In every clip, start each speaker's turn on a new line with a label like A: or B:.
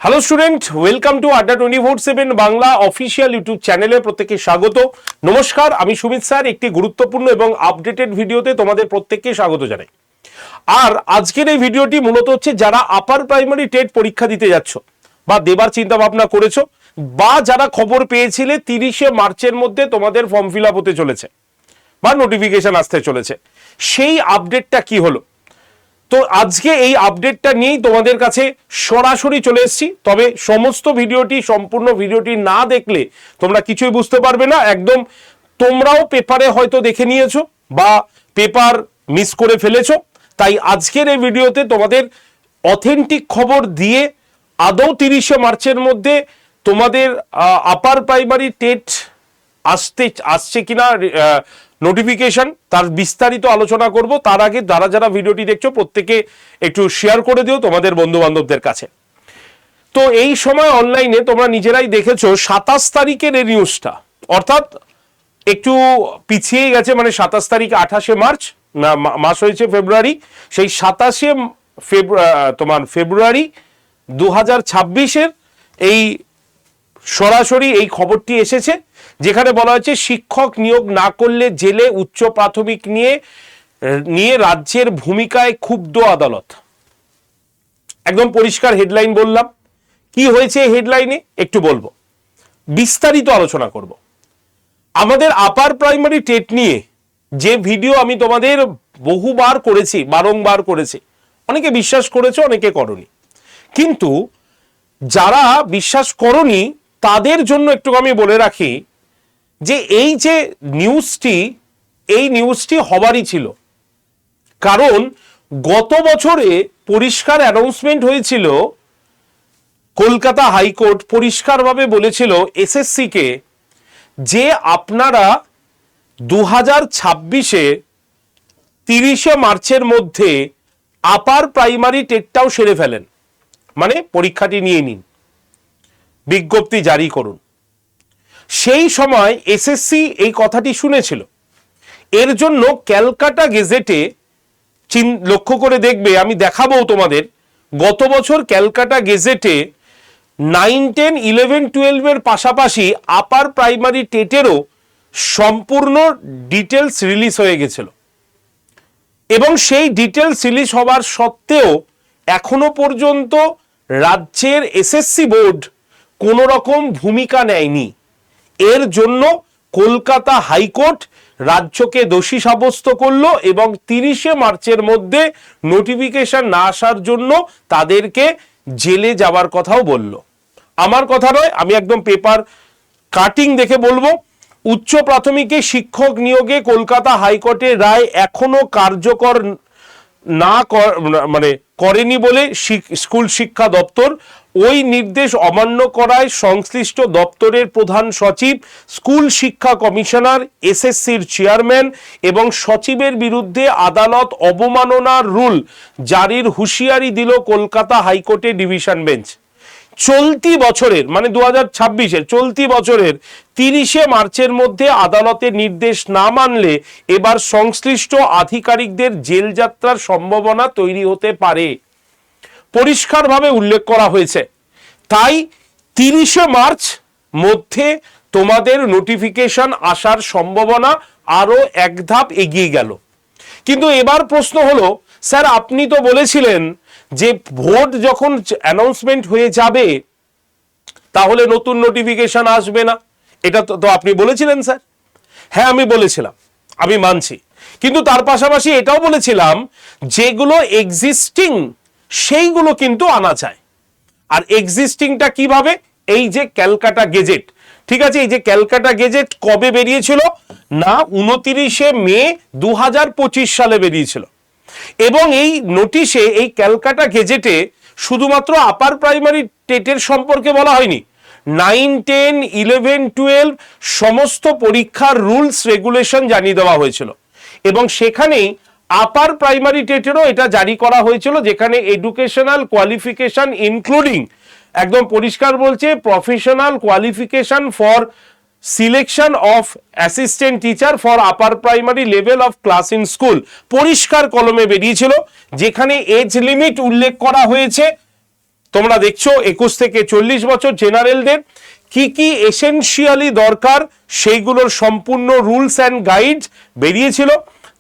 A: Hello student, welcome to আড্ডা 24/7 Bangla official YouTube চ্যানেলে প্রত্যেককে স্বাগত। নমস্কার, আমি সুমিত স্যার। একটি গুরুত্বপূর্ণ এবং আপডেটেড ভিডিওতে তোমাদের প্রত্যেককে স্বাগত জানাই। আর আজকের এই ভিডিওটি মূলত হচ্ছে যারা আপার প্রাইমারি টেট পরীক্ষা দিতে যাচ্ছ বা দেবার চিন্তা ভাবনা করেছো, বা যারা খবর পেয়েছিলে 30শে মার্চের মধ্যে তোমাদের ফর্ম ফিল আপ হতে চলেছে বা নোটিফিকেশন আসতে চলেছে, সেই আপডেটটা কি হলো। তো আজকে এই আপডেটটা নিয়েই তোমাদের কাছে সরাসরি চলে এসেছি। তবে সমস্ত ভিডিওটি, সম্পূর্ণ ভিডিওটি না দেখলে তোমরা কিছুই বুঝতে পারবে না। একদম তোমরাও পেপারে হয়তো দেখে নিয়েছো বা পেপার মিস করে ফেলেছো। তাই আজকের এই ভিডিওতে তোমাদের অথেন্টিক খবর দিয়ে আদৌ 30শে মার্চের মধ্যে তোমাদের আপার প্রাইমারি টেট আসছে কিনা নোটিফিকেশন, তার বিস্তারিত আলোচনা করব। তার আগে যারা যারা ভিডিওটি দেখছো প্রত্যেকে একটু শেয়ার করে দিও তোমাদের বন্ধু বান্ধবদের কাছে। তো এই সময় অনলাইনে তোমরা নিজেরাই দেখেছো 27 তারিখের এই নিউজটা, অর্থাৎ একটু পিছিয়ে গেছে, মানে 27 তারিখ 28শে মার্চ মাস হয়েছে ফেব্রুয়ারি, সেই 27শে ফেব্রুয়ারি 2026-এর এই সরাসরি এই খবরটি এসেছে, যেখানে বলা হয়েছে শিক্ষক নিয়োগ না করলে জেলে, উচ্চ প্রাথমিক নিয়ে রাজ্যের ভূমিকায় ক্ষুব্ধ আদালত। একদম পরিষ্কার হেডলাইন বললাম। কি হয়েছে হেডলাইনে একটু বলবো, বিস্তারিত আলোচনা করব। আমাদের আপার প্রাইমারি টেট নিয়ে যে ভিডিও আমি তোমাদের বহুবার করেছি, বারংবার করেছি, অনেকে বিশ্বাস করেছো, অনেকে করনি। কিন্তু যারা বিশ্বাস করনি তাদের জন্য একটু আমি বলে রাখি যে এই যে নিউজটি হবারই ছিল। কারণ গত বছরে পরিষ্কার অ্যানাউন্সমেন্ট হয়েছিল, কলকাতা হাইকোর্ট পরিষ্কারভাবে বলেছিল এসএসসি কে যে আপনারা 2026-এ 30শে মার্চের মধ্যে আপার প্রাইমারি টেটটাও সেরে ফেলেন, মানে পরীক্ষাটি নিয়ে নিন, বিজ্ঞপ্তি জারি করুন। সেই সময় এসএসসি এই কথাটি শুনেছিল। এর জন্য ক্যালকাটা গেজেটে লক্ষ্য করে দেখবে, আমি দেখাবো তোমাদের, গত বছর ক্যালকাটা গেজেটে 9, 10, 11, 12-এর পাশাপাশি আপার প্রাইমারি টেটেরও সম্পূর্ণ ডিটেলস রিলিজ হয়ে গেছিল। এবং সেই ডিটেলস রিলিজ হবার সত্ত্বেও এখনো পর্যন্ত রাজ্যের এসএসসি বোর্ড কোনো রকম ভূমিকা নেয়নি। এর জন্য কলকাতা হাইকোর্ট রাজ্যকে দোষী সাব্যস্ত করলো এবং 30শে মার্চের মধ্যে নোটিফিকেশন না আসার জন্য তাদেরকে জেলে যাওয়ার কথাও বলল। আমার কথা নয়, আমি একদম পেপার কাটিং দেখে বলবো। উচ্চ প্রাথমিকে শিক্ষক নিয়োগে কলকাতা হাইকোর্টের রায় এখনো কার্যকর করেনি বলে স্কুল শিক্ষা দপ্তর ওই নির্দেশ অমান্য করায় সংশ্লিষ্ট দপ্তরের প্রধান সচিব, স্কুল শিক্ষা কমিশনার, এসএসসির চেয়ারম্যান এবং সচিবের বিরুদ্ধে আদালত অবমাননার রুল জারির হুঁশিয়ারি দিল কলকাতা হাইকোর্টের ডিভিশন বেঞ্চ। চলতি বছরের, মানে 2026-এর চলতি বছরের 30শে মার্চের মধ্যে আদালতের নির্দেশ না মানলে এবার সংশ্লিষ্ট আধিকারিকদের জেল যাত্রার সম্ভাবনা তৈরি হতে পারে, পরিষ্কারভাবে উল্লেখ করা হয়েছে। তাই 30শে মার্চ মধ্যে তোমাদের নোটিফিকেশন আসার সম্ভাবনা আরো এক ধাপ এগিয়ে গেল। কিন্তু এবার প্রশ্ন হলো, স্যার আপনি তো বলেছিলেন যে ভোট যখন অ্যানাউন্সমেন্ট হয়ে যাবে তাহলে নতুন নোটিফিকেশন আসবে না, এটা তো আপনি বলেছিলেন স্যার। হ্যাঁ আমি বলেছিলাম, আমি মানছি। কিন্তু তার পাশাপাশি এটাও বলেছিলাম যেগুলো এক্সিস্টিং সেইগুলো কিন্তু আনা যায়। আর এক্সিস্টিংটা কিভাবে? এই যে ক্যালকাটা গেজেট, ঠিক আছে, এই যে ক্যালকাটা গেজেট কবে বেরিয়েছিল না, 29শে মে 2025 সালে বেরিয়েছিল। এবং এই নোটিশে, এই ক্যালকাটা গেজেটে শুধুমাত্র আপার প্রাইমারি টেটের সম্পর্কে বলা হয়নি, 9, 10, 11, 12 সমস্ত পরীক্ষার রুলস রেগুলেশন জানিয়ে দেওয়া হয়েছিল। এবং সেখানেই আপার প্রাইমারি টেটেরও এটা জারি করা হয়েছিল, যেখানে এডুকেশনাল কোয়ালিফিকেশন ইনক্লুডিং, একদম পরিষ্কার বলছে, professional qualification for selection of assistant teacher for upper primary level of class in school, পরিষ্কার কলমে বেরিয়েছিল, যেখানে এজ লিমিট উল্লেখ করা হয়েছে তোমরা দেখছো 21 থেকে 40 বছর জেনারেলদের কি কি এসেনশিয়ালি দরকার সেইগুলোর সম্পূর্ণ রুলস অ্যান্ড গাইডস বেরিয়েছিল।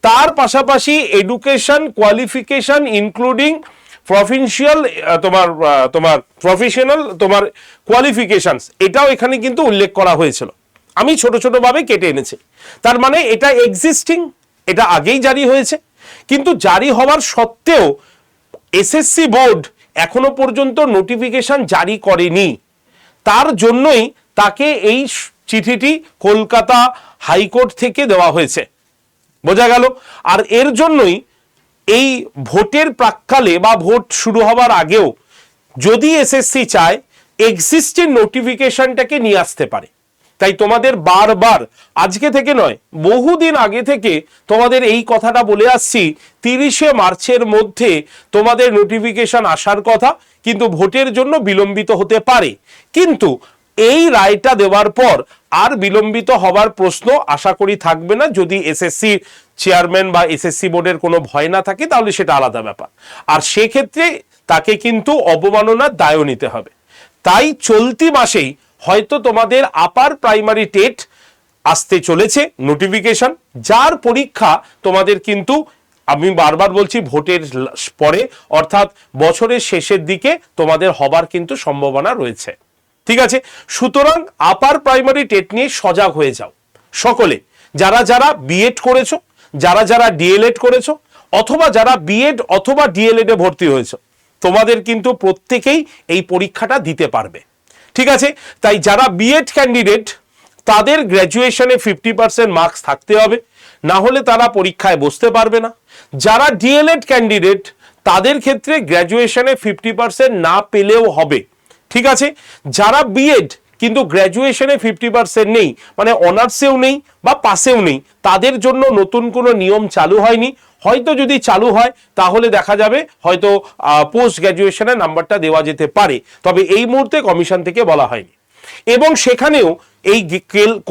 A: তার পাশাপাশি education qualification including professional professional qualifications, এটাও এখানে কিন্তু উল্লেখ করা হয়েছিল। আমি ছোট ছোট ভাবে কেটে এনেছি। তার মানে এটা এক্সিস্টিং, এটা আগেই জারি হয়েছে, কিন্তু জারি হওয়ার সত্ত্বেও এসএসসি বোর্ড এখনো পর্যন্ত নোটিফিকেশন জারি করেনি। তার জন্যই তাকে এই চিঠিটি কলকাতা হাইকোর্ট থেকে দেওয়া হয়েছে, বোঝা গেল। আর এর জন্যই এই ভোটের প্রাক্কালে বা ভোট শুরু হওয়ার আগেও যদি এসএসসি চায় এক্সিস্টিং নোটিফিকেশনটাকে নিয়ে আসতে পারে। তাই তোমাদের বারবার, আজকে থেকে নয়, বহুদিন আগে থেকে তোমাদের এই কথাটা বলে আসছি, 30শে মার্চের মধ্যে তোমাদের নোটিফিকেশন আসার কথা, কিন্তু ভোটের জন্য বিলম্বিত হতে পারে। কিন্তু এই রায়টা দেওয়ার পর আর বিলম্বিত হওয়ার প্রশ্ন আশা করি থাকবে না। যদি এসএসসি চেয়ারম্যান বা এসএসসি বোর্ডের কোনো ভয় না থাকে তাহলে সেটা আলাদা ব্যাপার, আর সেক্ষেত্রে তাকে কিন্তু অবমাননার দায়ও নিতে হবে। তাই চলতি মাসেই হয়তো তোমাদের আপার প্রাইমারি টেট আসতে চলেছে নোটিফিকেশন, যার পরীক্ষা তোমাদের কিন্তু আমি বারবার বলছি ভোটের পরে অর্থাৎ বছরের শেষের দিকে তোমাদের হবার কিন্তু সম্ভাবনা রয়েছে। ঠিক আছে, সুতরাং আপার প্রাইমারি টেট নিয়ে সজাগ হয়ে যাও সকলে, যারা যারা বিএড করেছো, যারা যারা ডিএলএড করেছো, অথবা যারা বিএড অথবা ডিএলএড এ ভর্তি হয়েছো, তোমাদের কিন্তু প্রত্যেকেই এই পরীক্ষাটা দিতে পারবে। ঠিক আছে, তাই যারা বিএড ক্যান্ডিডেট তাদের গ্র্যাজুয়েশনে 50% মার্কস থাকতে হবে, না হলে তারা পরীক্ষায় বসতে পারবে না। যারা ডিএলএড ক্যান্ডিডেট তাদের ক্ষেত্রে গ্র্যাজুয়েশনে 50% না পেলেও হবে। ঠিক আছে, যারা বিএড কিন্তু গ্র্যাজুয়েশনে 50% নেই, মানে অনার্সেও নেই বা পাসেও নেই, তাদের জন্য নতুন কোনো নিয়ম চালু হয়নি। হয়তো যদি চালু হয় তাহলে দেখা যাবে হয়তো পোস্ট গ্র্যাজুয়েশনের নাম্বারটা দেওয়া যেতে পারে, তবে এই মুহূর্তে কমিশন থেকে বলা হয়নি। এবং সেখানেও এই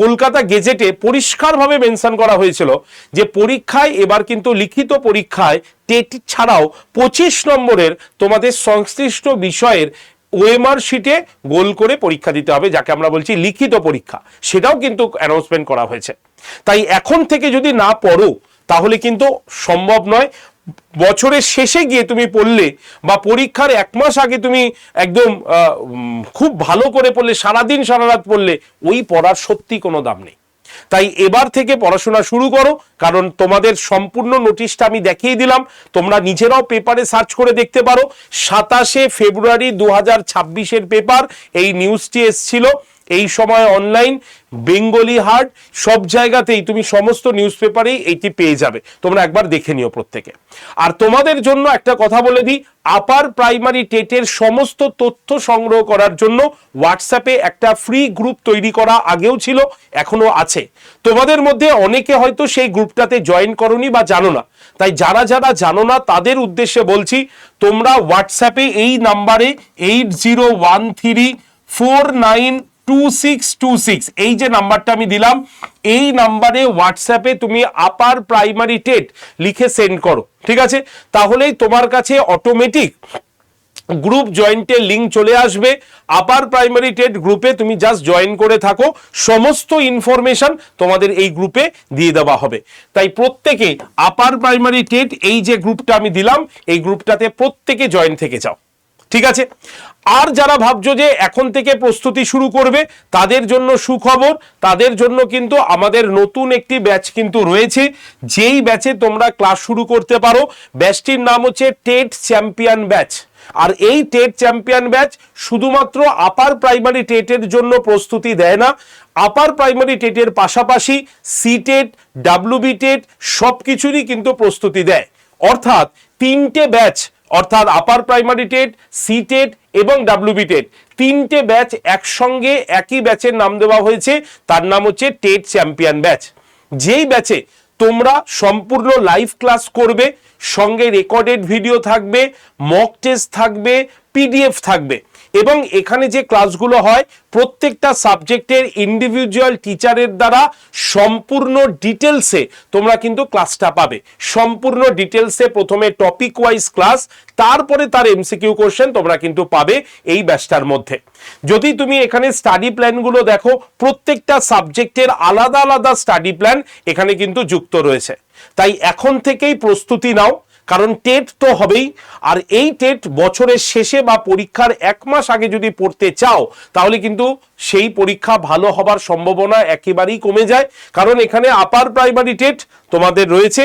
A: কলকাতা গেজেটে পরিষ্কারভাবে মেনশন করা হয়েছিল যে পরীক্ষায় এবার কিন্তু লিখিত পরীক্ষায় টেট ছাড়াও 25 নম্বরের তোমাদের সংশ্লিষ্ট বিষয়ের ওএমআর শিটে গোল করে পরীক্ষা দিতে হবে, যাকে আমরা বলছি লিখিত পরীক্ষা, সেটাও কিন্তু অ্যানাউন্সমেন্ট করা হয়েছে। তাই এখন থেকে যদি না পড়ো তাহলে কিন্তু সম্ভব নয়। বছরের শেষে গিয়ে তুমি পড়লে বা পরীক্ষার 1 মাস আগে তুমি একদম খুব ভালো করে পড়লে, সারাদিন সারা রাত পড়লে, ওই পড়ার সত্যি কোনো দাম নেই। তাই এবার থেকে পড়াশোনা শুরু করো, কারণ তোমাদের সম্পূর্ণ নোটিশটা আমি দেখিয়ে দিলাম, তোমরা নিজেরাও পেপারে সার্চ করে দেখতে পারো। 27শে ফেব্রুয়ারি 2026-এর পেপার এই নিউজটি এসেছিল। এই সময় অনলাইন, বেঙ্গলি হাট, সব জায়গাতেই তুমি সমস্ত নিউজ পেপারেই এইটি পেয়ে যাবে, তোমরা একবার দেখে নিও প্রত্যেকে। আর তোমাদের জন্য একটা কথা বলে দিই, আপার প্রাইমারি টেটের সমস্ত তথ্য সংগ্রহ করার জন্য হোয়াটসঅ্যাপে একটা ফ্রি গ্রুপ তৈরি করা আগেও ছিল, এখনো আছে। তোমাদের মধ্যে অনেকে হয়তো সেই গ্রুপটাতে জয়েন করোনি বা জানো না, তাই যারা যারা জানো না তাদের উদ্দেশ্যে বলছি, তোমরা হোয়াটসঅ্যাপে এই নাম্বারে 8013492626, এই যে নাম্বারটা আমি দিলাম, এই নাম্বারে হোয়াটসঅ্যাপে তুমি আপার প্রাইমারি টেট লিখে সেন্ড করো। ঠিক আছে, তাহলেই তোমার কাছে অটোমেটিক গ্রুপ জয়েন্টের লিঙ্ক চলে আসবে। আপার প্রাইমারি টেট গ্রুপে তুমি জাস্ট জয়েন করে থাকো, সমস্ত ইনফরমেশন তোমাদের এই গ্রুপে দিয়ে দেওয়া হবে। তাই প্রত্যেকে আপার প্রাইমারি টেট এই যে গ্রুপটা আমি দিলাম, এই গ্রুপটাতে প্রত্যেকে জয়েন থেকে যাও। ঠিক আছে, আর যারা ভাবছো যে এখন থেকে প্রস্তুতি শুরু করবে তাদের জন্য সুখবর, তাদের জন্য কিন্তু আমাদের নতুন একটি ব্যাচ কিন্তু রয়েছে, যেই ব্যাচে তোমরা ক্লাস শুরু করতে পারো। ব্যাচটির নাম হচ্ছে টেট চ্যাম্পিয়ন ব্যাচ। আর এই টেট চ্যাম্পিয়ন ব্যাচ শুধুমাত্র আপার প্রাইমারি টেটের জন্য প্রস্তুতি দেয় না, আপার প্রাইমারি টেটের পাশাপাশি সিটেট, ডাব্লিউবি টেট সব কিছুরই কিন্তু প্রস্তুতি দেয়। অর্থাৎ 3টে ব্যাচ, অর্থাৎ আপার প্রাইমারি টেট, সিটেট এবং ডাব্লিউবি টেট, 3টে ব্যাচ একসঙ্গে একই ব্যাচের নাম দেওয়া হয়েছে, তার নাম হচ্ছে টেট চ্যাম্পিয়ন ব্যাচ। যেই ব্যাচে তোমরা সম্পূর্ণ লাইভ ক্লাস করবে, সঙ্গে রেকর্ডেড ভিডিও থাকবে, মক টেস্ট থাকবে, পিডিএফ থাকবে, এবং এখানে যে ক্লাসগুলো হয় প্রত্যেকটা সাবজেক্টের ইন্ডিভিজুয়াল টিচারের দ্বারা সম্পূর্ণ ডিটেলসে তোমরা কিন্তু ক্লাসটা পাবে। সম্পূর্ণ ডিটেলসে প্রথমে টপিক ওয়াইজ ক্লাস, তারপরে তার এমসিকিউ কোশ্চেন তোমরা কিন্তু পাবে এই ব্যাচটার মধ্যে। যদি তুমি এখানে স্টাডি প্ল্যানগুলো দেখো, প্রত্যেকটা সাবজেক্টের আলাদা আলাদা স্টাডি প্ল্যান এখানে কিন্তু যুক্ত রয়েছে। তাই এখন থেকেই প্রস্তুতি নাও, কারণ টেট তো হবেই। আর এই টেট বছরের শেষে বা পরীক্ষার 1 মাস আগে যদি পড়তে চাও, তাহলে কিন্তু সেই পরীক্ষা ভালো হবার সম্ভাবনা একেবারেই কমে যায়। কারণ এখানে আপার প্রাইমারি টেট তোমাদের রয়েছে,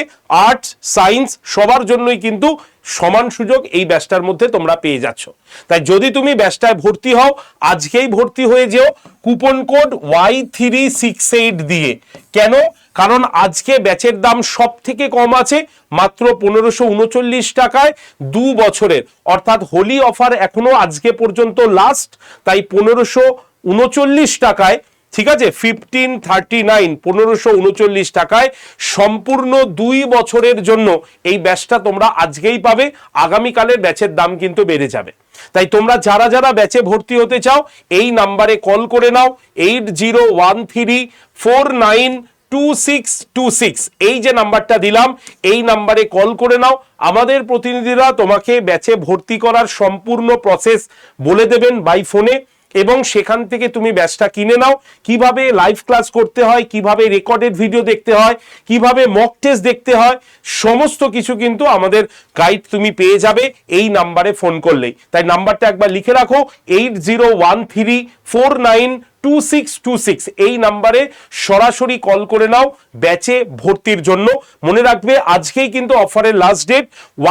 A: আর্টস সায়েন্স সবার জন্যই কিন্তু সমান সুযোগ এই ব্যাচটার মধ্যে তোমরা পেয়ে যাচ্ছ। তাই যদি তুমি ব্যাচটায় ভর্তি হও, আজকেই ভর্তি হয়ে যেও কুপন কোড Y368 দিয়ে। কেন? কারণ আজকে ব্যাচের দাম সব থেকে কম আছে, মাত্র 1539 টাকায় 2 বছরের, অর্থাৎ হোলি অফার এখনো আজকে পর্যন্ত লাস্ট। তাই 1539 টাকায়, ঠিক আছে, 1539 টাকায় সম্পূর্ণ 2 বছরের জন্য এই ব্যাচটা তোমরা আজকেই পাবে। আগামীকালের ব্যাচের দাম কিন্তু বেড়ে যাবে। তাই তোমরা যারা যারা ব্যাচে ভর্তি হতে চাও এই নাম্বারে কল করে নাও, 8013492626। এই যে নাম্বারটা দিলাম এই নাম্বারে কল করে নাও। আমাদের প্রতিনিধিরা তোমাকে ব্যাচে ভর্তি করার সম্পূর্ণ প্রসেস বলে দেবেন বাই ফোনে, এবং সেখান থেকে তুমি ব্যাচটা কিনে নাও। কিভাবে লাইভ ক্লাস করতে হয়, কিভাবে রেকর্ডেড ভিডিও দেখতে হয়, কিভাবে মক টেস্ট দেখতে হয়, সমস্ত কিছু কিন্তু আমাদের গাইড তুমি পেয়ে যাবে এই নাম্বারে ফোন করলেই। তাই নাম্বারটা একবার লিখে রাখো, 8013492626। এই নাম্বারে সরাসরি কল করে নাও ব্যাচে ভর্তির জন্য। মনে রাখবে আজকেই কিন্তু অফারের last date.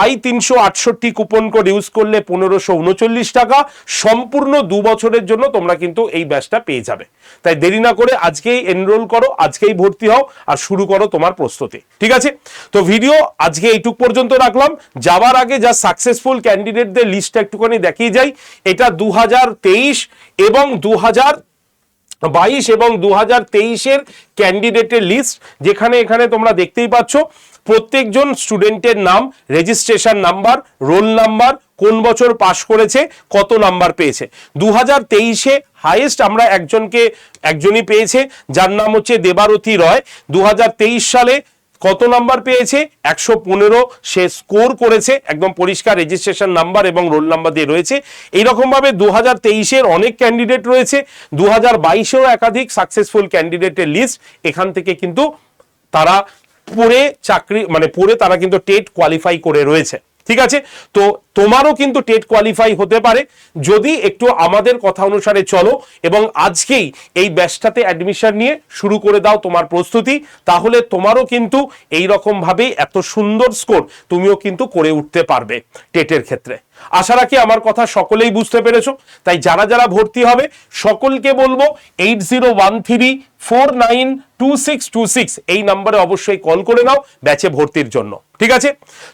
A: Y368 coupon code use করলে 1539 টাকা, সম্পূর্ণ 2 বছরের জন্য তোমরা কিন্তু এই ব্যাচটা পেয়ে যাবে। তাই দেরি না করে আজকেই এনরোল করো, আজকেই ভর্তি হও আর শুরু করো তোমার প্রস্তুতি। ঠিক আছে, তো ভিডিও আজকে এইটুক পর্যন্ত রাখলাম। যাওয়ার আগে যা সাকসেসফুল ক্যান্ডিডেটদের লিস্টটা একটুখানি দেখিয়ে যাই। এটা 2023 এবং 2022 এবং 2023-এর ক্যান্ডিডেটের লিস্ট, যেখানে এখানে তোমরা দেখতেই পাচ্ছ প্রত্যেকজন স্টুডেন্টের নাম, রেজিস্ট্রেশন নাম্বার, রোল নাম্বার, কোন বছর পাশ করেছে, কত নাম্বার পেয়েছে। 2023-এ হাইয়েস্ট আমরা একজনই পেয়েছে, যার নাম হচ্ছে দেবারতী রয়। 2023 সালে কত নাম্বার পেয়েছে? 115 সে স্কোর করেছে, একদম পরিষ্কার রেজিস্ট্রেশন নাম্বার এবং রোল নাম্বার দিয়ে রয়েছে। এইরকম ভাবে 2023-এর অনেক ক্যান্ডিডেট রয়েছে, 2022-এও একাধিক সাকসেসফুল ক্যান্ডিডেটের লিস্ট। এখান থেকে কিন্তু তারা পড়ে তারা কিন্তু টেট কোয়ালিফাই করে রয়েছে। ঠিক আছে, তো তোমারও কিন্তু টেট কোয়ালিফাই হতে পারে যদি একটু আমাদের কথা অনুসারে চলো এবং আজকেই এই ব্যাচটাতে অ্যাডমিশন নিয়ে শুরু করে দাও তোমার প্রস্তুতি। তাহলে তোমারও কিন্তু এই রকম ভাবে এত সুন্দর স্কোর তুমিও কিন্তু করে উঠতে পারবে টেটের ক্ষেত্রে। আশা রাখি আমার কথা সকলেই বুঝতে পেরেছো। তাই যারা যারা ভর্তি হবে সকলকে বলবো 8013492626 এই নাম্বারে অবশ্যই কল করে নাও ব্যাচে ভর্তির জন্য। ঠিক আছে,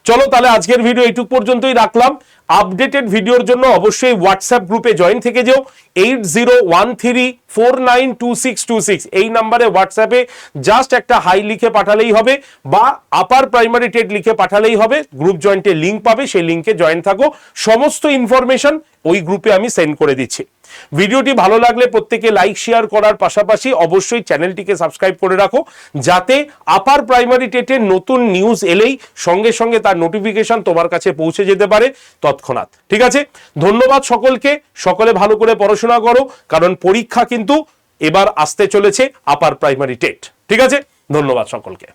A: চলো তাহলে আজকের ভিডিও এইটুক পর্যন্তই রাখলাম। আপডেটেড ভিডিওর জন্য অবশ্যই হোয়াটসঅ্যাপ গ্রুপে জয়েন থেকে যেও। 8013492626 এই নাম্বারে হোয়াটসঅ্যাপে জাস্ট একটা হাই লিখে পাঠালেই হবে, বা আপার প্রাইমারি টেট লিখে পাঠালেই হবে। গ্রুপ জয়েন্টের লিঙ্ক পাবে, সেই লিঙ্কে জয়েন থাকো। সমস্ত ইনফরমেশন ওই গ্রুপে আমি সেন্ড করে দিচ্ছি। ভিডিওটি ভালো লাগলে প্রত্যেকে লাইক শেয়ার করার পাশাপাশি অবশ্যই চ্যানেলটিকে সাবস্ক্রাইব করে রাখো, যাতে আপার প্রাইমারি টেটের নতুন নিউজ এলেই সঙ্গে সঙ্গে তার নোটিফিকেশন তোমার কাছে পৌঁছে যেতে পারে তৎক্ষণাৎ। ঠিক আছে, ধন্যবাদ সকলকে। সকলে ভালো করে পড়াশোনা করো, কারণ পরীক্ষা কিন্তু এবার আসতে চলেছে আপার প্রাইমারি টেট। ঠিক আছে, ধন্যবাদ সকলকে।